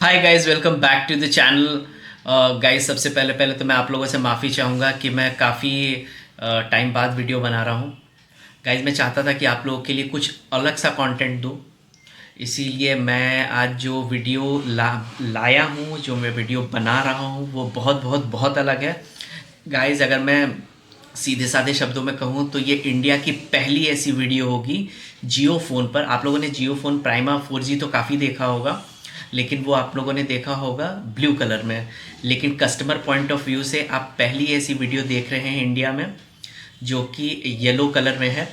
Hi guys, welcome back to the channel. Guys, सबसे पहले पहले तो मैं आप लोगों से माफ़ी चाहूँगा कि मैं काफ़ी टाइम बाद वीडियो बना रहा हूँ। गाइस, मैं चाहता था कि आप लोगों के लिए कुछ अलग सा कंटेंट दूँ, इसीलिए मैं आज जो वीडियो लाया हूँ, जो मैं वीडियो बना रहा हूँ, वो बहुत बहुत बहुत अलग है। गाइस, अगर मैं सीधे साधे शब्दों में कहूँ तो ये इंडिया की पहली ऐसी वीडियो होगी जियो फ़ोन पर। आप लोगों ने जियो फ़ोन प्राइमा 4G तो काफ़ी देखा होगा, लेकिन वो आप लोगों ने देखा होगा ब्लू कलर में। लेकिन कस्टमर पॉइंट ऑफ व्यू से आप पहली ऐसी वीडियो देख रहे हैं इंडिया में जो कि येलो कलर में है,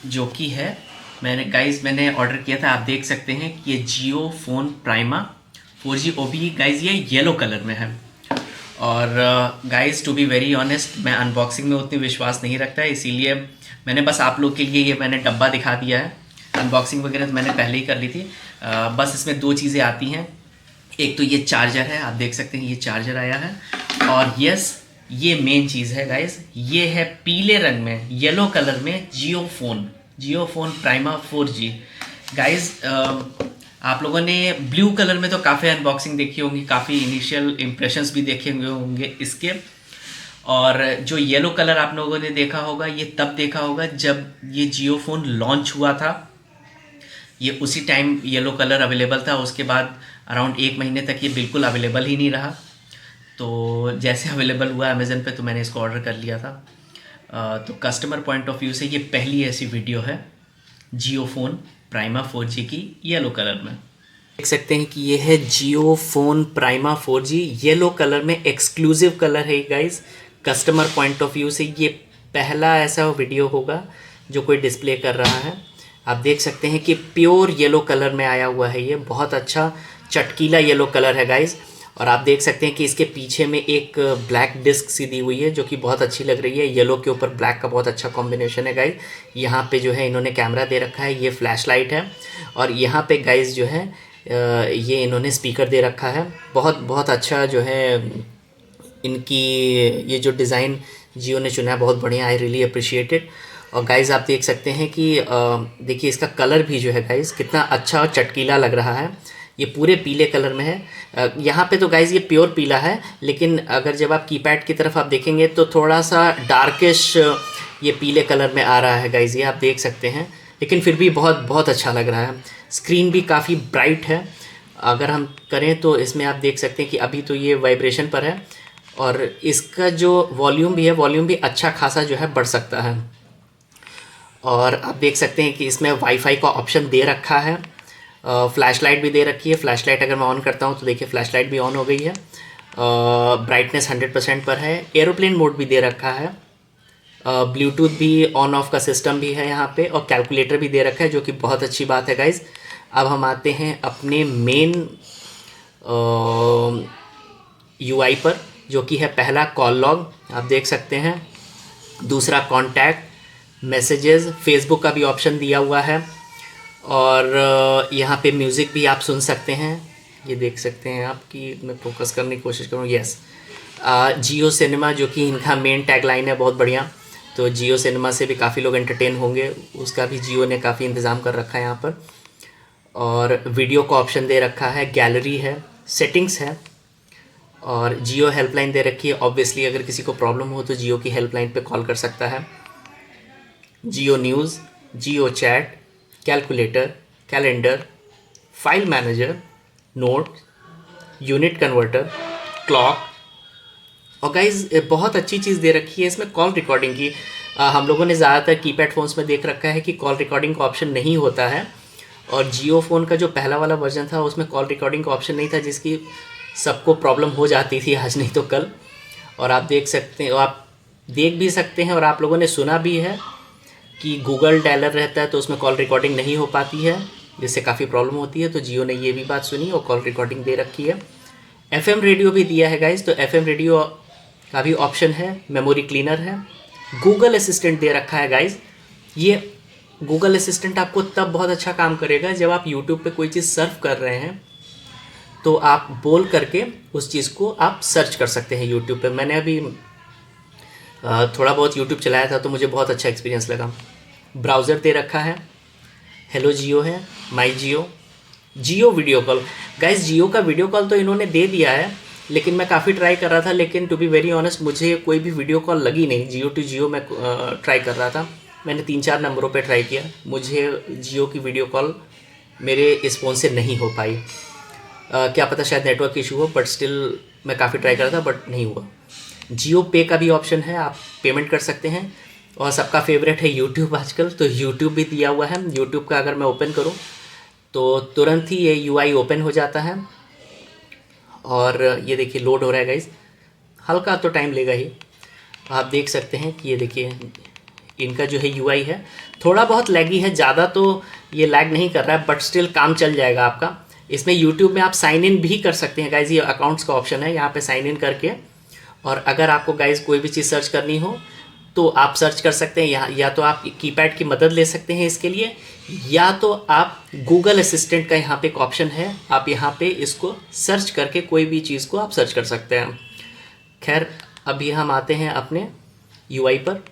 जो कि है मैंने ऑर्डर किया था। आप देख सकते हैं कि ये जियो फ़ोन प्राइमा 4G ओ बी गाइज ये येलो कलर में है। और guys, to be very honest, मैं अनबॉक्सिंग में उतनी विश्वास नहीं रखता है, इसीलिए मैंने बस आप लोग के लिए ये मैंने डब्बा दिखा दिया है। अनबॉक्सिंग वगैरह तो मैंने पहले ही कर ली थी। बस इसमें दो चीज़ें आती हैं। एक तो ये चार्जर है, आप देख सकते हैं ये चार्जर आया है। और यस, ये मेन चीज़ है गाइज, ये है पीले रंग में, येलो कलर में जियो फ़ोन प्राइमा 4G। गाइज, आप लोगों ने ब्लू कलर में तो काफ़ी अनबॉक्सिंग देखी होंगी, काफ़ी इनिशियल इम्प्रेशंस भी देखे हुए होंगे इसके। और जो येलो कलर आप लोगों ने देखा होगा, ये तब देखा होगा जब ये जियो फ़ोन लॉन्च हुआ था। ये उसी टाइम येलो कलर अवेलेबल था, उसके बाद अराउंड एक महीने तक ये बिल्कुल अवेलेबल ही नहीं रहा। तो जैसे अवेलेबल हुआ अमेज़न पे तो मैंने इसको ऑर्डर कर लिया था। तो कस्टमर पॉइंट ऑफ व्यू से ये पहली ऐसी वीडियो है जियो फ़ोन प्राइमा 4G की येलो कलर में। देख सकते हैं कि ये है Jio phone Prima 4G yellow colour में, एक्सक्लूसिव कलर है guys. Customer point of view से ये पहला ऐसा वीडियो होगा जो कोई डिस्प्ले कर रहा है। आप देख सकते हैं कि प्योर येलो कलर में आया हुआ है, ये बहुत अच्छा चटकीला येलो कलर है गाइस। और आप देख सकते हैं कि इसके पीछे में एक ब्लैक डिस्क सी दी हुई है जो कि बहुत अच्छी लग रही है। येलो के ऊपर ब्लैक का बहुत अच्छा कॉम्बिनेशन है गाइस। यहाँ पे जो है इन्होंने कैमरा दे रखा है, ये फ्लैश लाइट है। और यहाँ पे गाइस जो है ये इन्होंने स्पीकर दे रखा है। बहुत बहुत अच्छा जो है इनकी ये जो डिज़ाइन जियो ने चुना है, बहुत बढ़िया, आई रियली अप्रिशिएट इट। और गाइज़, आप देख सकते हैं कि देखिए इसका कलर भी जो है गाइज़ कितना अच्छा और चटकीला लग रहा है। ये पूरे पीले कलर में है। यहाँ पे तो गाइज़ ये प्योर पीला है, लेकिन अगर जब आप कीपैड की तरफ आप देखेंगे तो थोड़ा सा डार्किश ये पीले कलर में आ रहा है गाइज़, ये आप देख सकते हैं। लेकिन फिर भी बहुत बहुत अच्छा लग रहा है। स्क्रीन भी काफ़ी ब्राइट है। अगर हम करें तो इसमें आप देख सकते हैं कि अभी तो ये वाइब्रेशन पर है, और इसका जो वॉल्यूम भी है, वॉल्यूम भी अच्छा खासा जो है बढ़ सकता है। और आप देख सकते हैं कि इसमें वाईफाई का ऑप्शन दे रखा है। फ्लैश लाइट भी दे रखी है। फ्लैश लाइट अगर मैं ऑन करता हूँ तो देखिए फ्लैश लाइट भी ऑन हो गई है। ब्राइटनेस 100% पर है। एरोप्लेन मोड भी दे रखा है। ब्लूटूथ भी ऑन ऑफ का सिस्टम भी है यहाँ पे, और कैलकुलेटर भी दे रखा है, जो कि बहुत अच्छी बात है गाइज। अब हम आते हैं अपने मेन यूआई पर, जो कि है पहला कॉल लॉग, आप देख सकते हैं। दूसरा कॉन्टैक्ट, मैसेजेस, फेसबुक का भी ऑप्शन दिया हुआ है। और यहाँ पे म्यूज़िक भी आप सुन सकते हैं, ये देख सकते हैं आप। कि मैं फोकस करने की कोशिश करूँ, यस। जियो सिनेमा, जो कि इनका मेन टैगलाइन है, बहुत बढ़िया। तो जियो सिनेमा से भी काफ़ी लोग एंटरटेन होंगे, उसका भी जियो ने काफ़ी इंतज़ाम कर रखा है यहाँ पर। और वीडियो का ऑप्शन दे रखा है, गैलरी है, सेटिंग्स है, और जियो हेल्पलाइन दे रखी है। ऑब्वियसली अगर किसी को प्रॉब्लम हो तो जियो की हेल्पलाइन पे कॉल कर सकता है। Jio news, Jio chat, calculator, calendar, file manager, note, unit converter, clock. और गाइज, बहुत अच्छी चीज़ दे रखी है इसमें कॉल रिकॉर्डिंग की। हम लोगों ने ज़्यादातर कीपैड फ़ोन्स में देख रखा है कि कॉल रिकॉर्डिंग का ऑप्शन नहीं होता है, और जियो फ़ोन का जो पहला वाला वर्जन था उसमें कॉल रिकॉर्डिंग का ऑप्शन नहीं था, जिसकी सबको प्रॉब्लम हो जाती थी आज नहीं तो कल। और आप देख सकते हैं, आप देख भी सकते हैं, और आप लोगों ने सुना भी है कि गूगल डायलर रहता है तो उसमें कॉल रिकॉर्डिंग नहीं हो पाती है, जिससे काफ़ी प्रॉब्लम होती है। तो जियो ने ये भी बात सुनी और कॉल रिकॉर्डिंग दे रखी है। एफएम रेडियो भी दिया है गाइज, तो एफएम रेडियो का भी ऑप्शन है। मेमोरी क्लीनर है। गूगल असिस्टेंट दे रखा है गाइज। ये गूगल असिस्टेंट आपको तब बहुत अच्छा काम करेगा जब आप यूट्यूब पे कोई चीज़ सर्व कर रहे हैं, तो आप बोल करके उस चीज़ को आप सर्च कर सकते हैं यूट्यूब पे। मैंने अभी थोड़ा बहुत यूट्यूब चलाया था तो मुझे बहुत अच्छा एक्सपीरियंस लगा। ब्राउज़र दे रखा है, हेलो जियो है, माई जियो, जियो वीडियो कॉल। गाइस जियो का वीडियो कॉल तो इन्होंने दे दिया है, लेकिन मैं काफ़ी ट्राई कर रहा था, लेकिन टू बी वेरी ऑनेस्ट मुझे कोई भी वीडियो कॉल लगी नहीं। जियो टू जियो मैं ट्राई कर रहा था, मैंने 3-4 नंबरों पे ट्राई किया, मुझे जियो की वीडियो कॉल मेरे इस फ़ोन से नहीं हो पाई। क्या पता शायद नेटवर्क इशू हो, बट स्टिल मैं काफ़ी ट्राई कर रहा था बट नहीं हुआ। जियो पे का भी ऑप्शन है, आप पेमेंट कर सकते हैं। और सबका फेवरेट है यूट्यूब आजकल, तो यूट्यूब भी दिया हुआ है। यूट्यूब का अगर मैं ओपन करूं तो तुरंत ही ये यूआई ओपन हो जाता है। और ये देखिए लोड हो रहा है गाइस, हल्का तो टाइम लेगा ही। आप देख सकते हैं कि ये देखिए इनका जो है यूआई है थोड़ा बहुत लैगी है, ज़्यादा तो ये लैग नहीं कर रहा है, बट स्टिल काम चल जाएगा आपका। इसमें यूट्यूब में आप साइन इन भी कर सकते हैं गाइज, ये अकाउंट्स का ऑप्शन है, यहाँ पे साइन इन करके। और अगर आपको गाइज कोई भी चीज़ सर्च करनी हो तो आप सर्च कर सकते हैं यहाँ, या तो आप कीपैड की मदद ले सकते हैं इसके लिए, या तो आप गूगल असिस्टेंट का यहाँ पे एक ऑप्शन है, आप यहाँ पे इसको सर्च करके कोई भी चीज़ को आप सर्च कर सकते हैं। खैर अभी हम आते हैं अपने यूआई पर।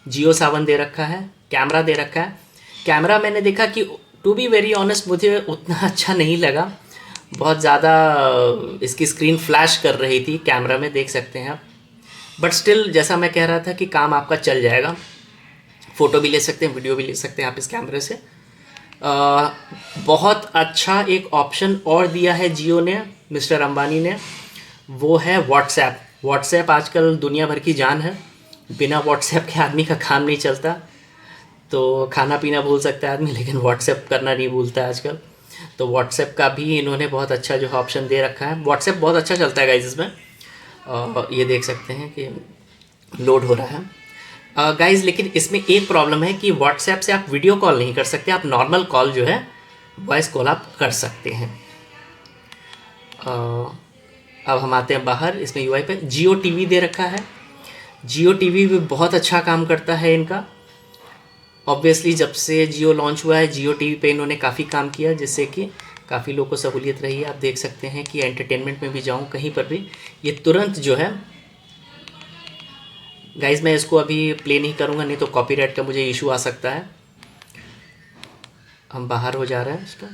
जियो सावन दे रखा है, कैमरा दे रखा है। कैमरा मैंने देखा कि टू बी वेरी ऑनेस्ट मुझे उतना अच्छा नहीं लगा, बहुत ज़्यादा इसकी स्क्रीन फ्लैश कर रही थी कैमरा में, देख सकते हैं आप। बट स्टिल जैसा मैं कह रहा था कि काम आपका चल जाएगा, फ़ोटो भी ले सकते हैं, वीडियो भी ले सकते हैं आप इस कैमरे से। बहुत अच्छा एक ऑप्शन और दिया है जियो ने, मिस्टर अंबानी ने, वो है व्हाट्सएप। व्हाट्सएप आजकल दुनिया भर की जान है, बिना व्हाट्सएप के आदमी का काम नहीं चलता। तो खाना पीना भूल सकता है आदमी, लेकिन व्हाट्सएप करना नहीं भूलता है आजकल। तो व्हाट्सएप का भी इन्होंने बहुत अच्छा जो है ऑप्शन दे रखा है। व्हाट्सएप बहुत अच्छा चलता है गाइज इसमें, ये देख सकते हैं कि लोड हो रहा है गाइज। लेकिन इसमें एक प्रॉब्लम है कि व्हाट्सएप से आप वीडियो कॉल नहीं कर सकते, आप नॉर्मल कॉल जो है वॉइस कॉल आप कर सकते हैं। अब हम आते हैं बाहर, इसमें यूआई पे जियो टीवी दे रखा है। जियो टीवी भी बहुत अच्छा काम करता है इनका। ऑब्वियसली जब से जियो लॉन्च हुआ है जियो टीवी पे इन्होंने काफ़ी काम किया, जिससे कि काफ़ी लोगों को सहूलियत रही है। आप देख सकते हैं कि एंटरटेनमेंट में भी जाऊँ कहीं पर भी, ये तुरंत जो है गाइज, मैं इसको अभी प्ले नहीं करूँगा, नहीं तो कॉपीराइट का मुझे इशू आ सकता है। हम बाहर हो जा रहे हैं इसका।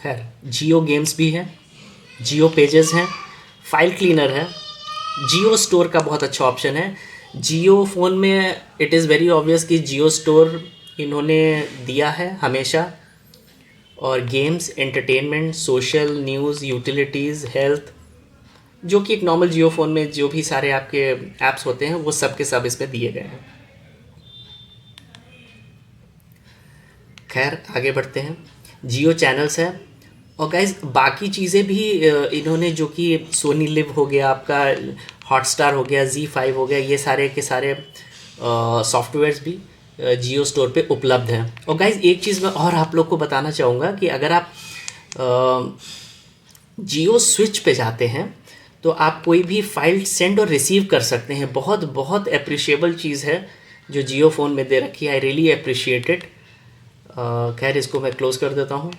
खैर जियो गेम्स भी है, जियो पेजेस हैं, फाइल क्लीनर है, जियो स्टोर का बहुत अच्छा ऑप्शन है। जियो फ़ोन में इट इज़ वेरी ऑब्वियस कि जियो स्टोर इन्होंने दिया है हमेशा, और games, entertainment, social, news, utilities, health, जो कि एक नॉर्मल जियो फ़ोन में जो भी सारे आपके ऐप्स होते हैं वो सब के सब इसमें दिए गए हैं। खैर आगे बढ़ते हैं। जियो चैनल्स है, और गाइज बाकी चीज़ें भी इन्होंने, जो कि सोनी लिव हो गया आपका, हॉटस्टार हो गया, Z5 हो गया, ये सारे के सारे सॉफ्टवेयर्स भी जियो स्टोर पे उपलब्ध हैं। और गाइज एक चीज़ मैं और आप लोग को बताना चाहूँगा कि अगर आप जियो स्विच पे जाते हैं तो आप कोई भी फाइल सेंड और रिसीव कर सकते हैं। बहुत बहुत अप्रिशिएबल चीज़ है जो जियो फ़ोन में दे रखी है, आई रियली अप्रिशिएट इट। खैर इसको मैं क्लोज़ कर देता हूँ।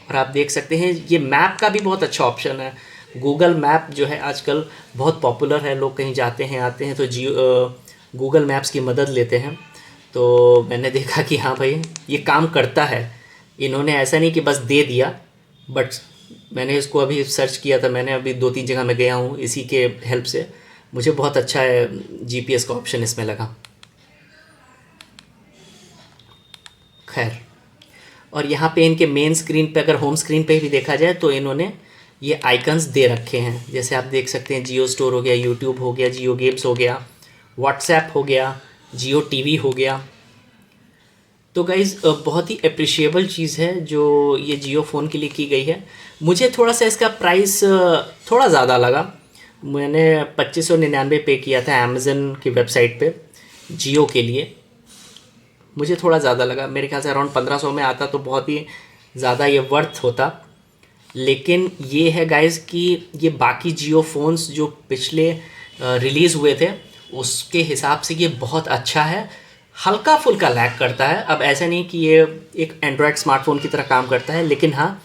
और आप देख सकते हैं ये मैप का भी बहुत अच्छा ऑप्शन है। गूगल मैप जो है आजकल बहुत पॉपुलर है, लोग कहीं जाते हैं आते हैं तो गूगल मैप्स की मदद लेते हैं। तो मैंने देखा कि हाँ भाई ये काम करता है। इन्होंने ऐसा नहीं कि बस दे दिया, बट मैंने इसको अभी सर्च किया था, मैंने अभी 2-3 जगह मैं गया हूँ इसी के हेल्प से, मुझे बहुत अच्छा है जीपीएस का ऑप्शन इसमें लगा। खैर, और यहाँ पे इनके मेन स्क्रीन पे, अगर होम स्क्रीन पे भी देखा जाए तो इन्होंने ये आइकन्स दे रखे हैं। जैसे आप देख सकते हैं जियो स्टोर हो गया, यूट्यूब हो गया, जियो गेम्स हो गया, व्हाट्सएप हो गया, जियो टीवी हो गया। तो गाइज़ बहुत ही अप्रिशिएबल चीज़ है जो ये जियो फ़ोन के लिए की गई है। मुझे थोड़ा सा इसका प्राइस थोड़ा ज़्यादा लगा। मैंने 2599 पे किया था अमेज़न की वेबसाइट पे जियो के लिए, मुझे थोड़ा ज़्यादा लगा। मेरे ख्याल से अराउंड 1500 में आता तो बहुत ही ज़्यादा ये वर्थ होता। लेकिन ये है गाइज़ कि ये बाकी जियो फ़ोन्स जो पिछले रिलीज़ हुए थे उसके हिसाब से ये बहुत अच्छा है। हल्का फुल्का लैग करता है, अब ऐसा नहीं कि ये एक एंड्रॉयड स्मार्टफोन की तरह काम करता है, लेकिन हाँ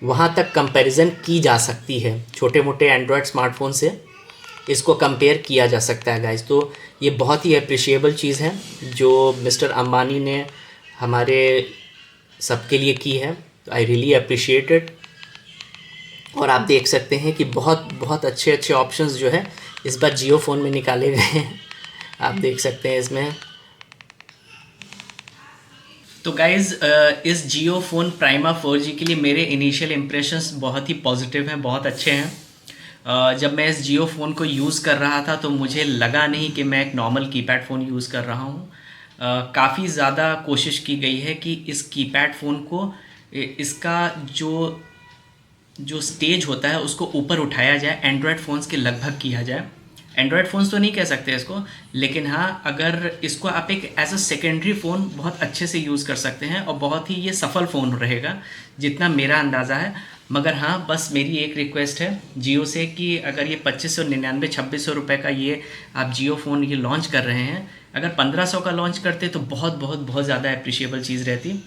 वहाँ तक कंपैरिजन की जा सकती है। छोटे मोटे एंड्रॉयड स्मार्टफोन से इसको कंपेयर किया जा सकता है गाइज। तो ये बहुत ही अप्रिशिएबल चीज़ है जो मिस्टर अंबानी ने हमारे सबके लिए की है। तो आई रियली अप्रिशिएट इट। और आप देख सकते हैं कि बहुत बहुत अच्छे अच्छे ऑप्शंस जो है इस बार जियो फ़ोन में निकाले गए हैं। आप देख सकते हैं इसमें। तो गाइज़ इस जियो फ़ोन प्राइमा 4G के लिए मेरे इनिशियल इम्प्रेशंस बहुत ही पॉजिटिव हैं, बहुत अच्छे हैं। जब मैं इस जियो फ़ोन को यूज़ कर रहा था तो मुझे लगा नहीं कि मैं एक नॉर्मल कीपैड फ़ोन यूज़ कर रहा हूँ। काफ़ी ज़्यादा कोशिश की गई है कि इस कीपैड फ़ोन को इसका जो जो स्टेज होता है उसको ऊपर उठाया जाए, एंड्रॉयड फ़ोन्स के लगभग किया जाए। एंड्रॉयड फ़ोन्स तो नहीं कह सकते इसको, लेकिन हाँ, अगर इसको आप एक एज अ सेकेंडरी फ़ोन बहुत अच्छे से यूज़ कर सकते हैं और बहुत ही ये सफल फ़ोन रहेगा, जितना मेरा अंदाज़ा है। मगर हाँ, बस मेरी एक रिक्वेस्ट है जियो से कि अगर ये 2599 2600 रुपये का ये आप जियो फ़ोन ये लॉन्च कर रहे हैं, अगर 1500 का लॉन्च करते तो बहुत बहुत बहुत ज़्यादा अप्रिशिएबल चीज़ रहती।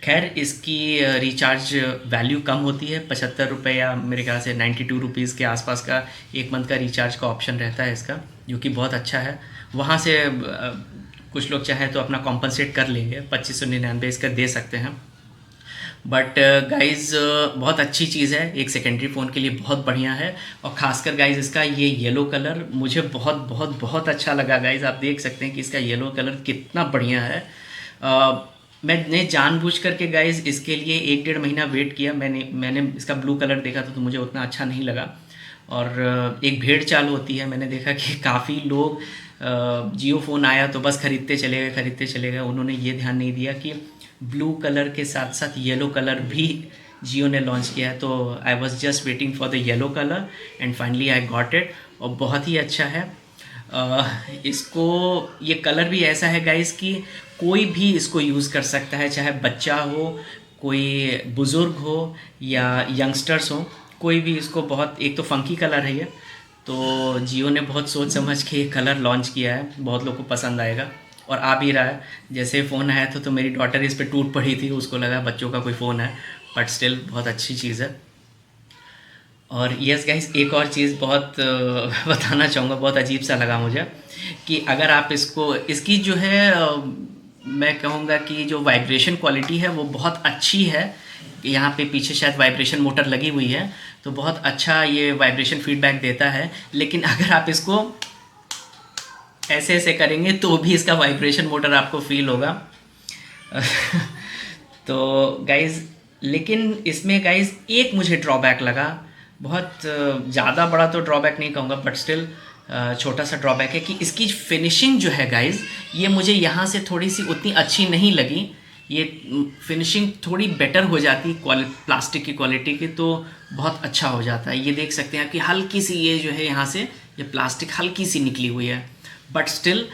खैर, इसकी रिचार्ज वैल्यू कम होती है, 75 रुपये या मेरे ख्याल से 92 रुपीज़ के आसपास का एक मंथ का रिचार्ज का ऑप्शन रहता है इसका, जो कि बहुत अच्छा है। वहाँ से कुछ लोग चाहें तो अपना कॉम्पनसेट कर लेंगे, 2599 इसका दे सकते हैं। बट गाइज़ बहुत अच्छी चीज़ है, एक सेकेंडरी फ़ोन के लिए बहुत बढ़िया है। और ख़ासकर गाइज़ इसका ये येलो कलर मुझे बहुत बहुत बहुत अच्छा लगा। गाइज़ आप देख सकते हैं कि इसका येलो कलर कितना बढ़िया है। मैंने जानबूझ करके गाइज़ इसके लिए 1-1.5 महीना वेट किया। मैंने इसका ब्लू कलर देखा था तो मुझे उतना अच्छा नहीं लगा। और एक भीड़ चाल होती है, मैंने देखा कि काफ़ी लोग जियो फ़ोन आया तो बस ख़रीदते चले गए। उन्होंने ये ध्यान नहीं दिया कि ब्लू कलर के साथ साथ येलो कलर भी जियो ने लॉन्च किया है। तो I was just waiting for the yellow colour and finally I got it, और बहुत ही अच्छा है। इसको ये कलर भी ऐसा है गाइस कि कोई भी इसको यूज़ कर सकता है, चाहे बच्चा हो, कोई बुज़ुर्ग हो या यंगस्टर्स हो, कोई भी इसको बहुत, एक तो फंकी कलर है ये, तो जियो ने बहुत सोच समझ के ये कलर लॉन्च किया है, बहुत लोग को पसंद आएगा और आ भी रहा है। जैसे फ़ोन आया था तो मेरी डॉटर इस पर टूट पड़ी थी, उसको लगा बच्चों का कोई फ़ोन है, बट स्टिल बहुत अच्छी चीज़ है। और यस गाइस, एक और चीज़ बहुत बताना चाहूँगा, बहुत अजीब सा लगा मुझे कि अगर आप इसको, इसकी जो है मैं कहूँगा कि जो वाइब्रेशन क्वालिटी है वो बहुत अच्छी है। यहाँ पे पीछे शायद वाइब्रेशन मोटर लगी हुई है, तो बहुत अच्छा ये वाइब्रेशन फीडबैक देता है। लेकिन अगर आप इसको ऐसे ऐसे करेंगे तो भी इसका वाइब्रेशन मोटर आपको फील होगा। तो गाइज़, लेकिन इसमें गाइज़ एक मुझे ड्रॉबैक लगा, बहुत ज़्यादा बड़ा तो ड्रॉबैक नहीं कहूँगा, बट स्टिल छोटा सा ड्रॉबैक है कि इसकी फिनिशिंग जो है गाइज़, ये मुझे यहाँ से थोड़ी सी उतनी अच्छी नहीं लगी। ये फिनिशिंग थोड़ी बेटर हो जाती प्लास्टिक की क्वालिटी की तो बहुत अच्छा हो जाता है। ये देख सकते हैं कि हल्की सी ये जो है यहाँ से ये प्लास्टिक हल्की सी निकली हुई है, बट स्टिल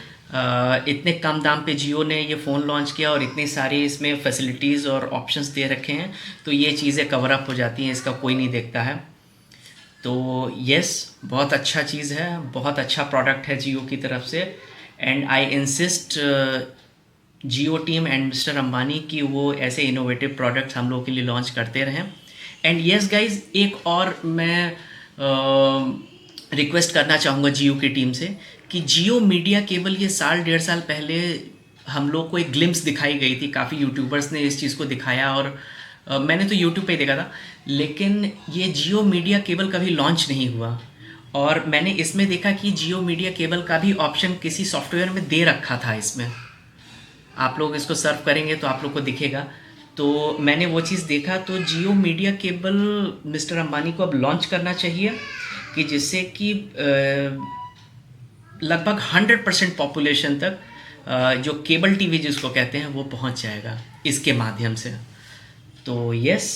इतने कम दाम पे जियो ने ये फ़ोन लॉन्च किया और इतनी सारी इसमें फैसिलिटीज़ और ऑप्शंस दे रखे हैं, तो ये चीज़ें कवर अप हो जाती हैं, इसका कोई नहीं देखता है। तो यस, बहुत अच्छा चीज़ है, बहुत अच्छा प्रोडक्ट है जियो की तरफ से। And I insist Jio team and mister Ambani की वो ऐसे इनोवेटिव प्रोडक्ट्स हम लोगों के लिए लॉन्च करते रहें। एंड यस गाइज, एक और मैं रिक्वेस्ट करना चाहूँगा जियो की टीम से कि जियो मीडिया केबल ये 1.5 साल पहले हम लोग को एक ग्लिम्स दिखाई गई थी, काफ़ी यूट्यूबर्स ने इस चीज़ को दिखाया और मैंने तो यूट्यूब पे ही देखा था, लेकिन ये जियो मीडिया केबल कभी लॉन्च नहीं हुआ। और मैंने इसमें देखा कि जियो मीडिया केबल का भी ऑप्शन किसी सॉफ्टवेयर में दे रखा था। इसमें आप लोग इसको सर्व करेंगे तो आप लोग को दिखेगा। तो मैंने वो चीज़ देखा, तो जियो मीडिया केबल मिस्टर अंबानी को अब लॉन्च करना चाहिए कि जिससे कि लगभग 100% पॉपुलेशन तक जो केबल टीवी जिसको कहते हैं वो पहुंच जाएगा इसके माध्यम से। तो यस,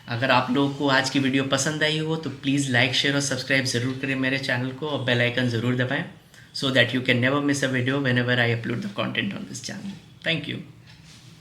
अगर आप लोगों को आज की वीडियो पसंद आई हो तो प्लीज़ लाइक, शेयर और सब्सक्राइब ज़रूर करें मेरे चैनल को और बेल आइकन ज़रूर दबाएं, so that you can never miss a video whenever I upload the content on this channel. Thank you.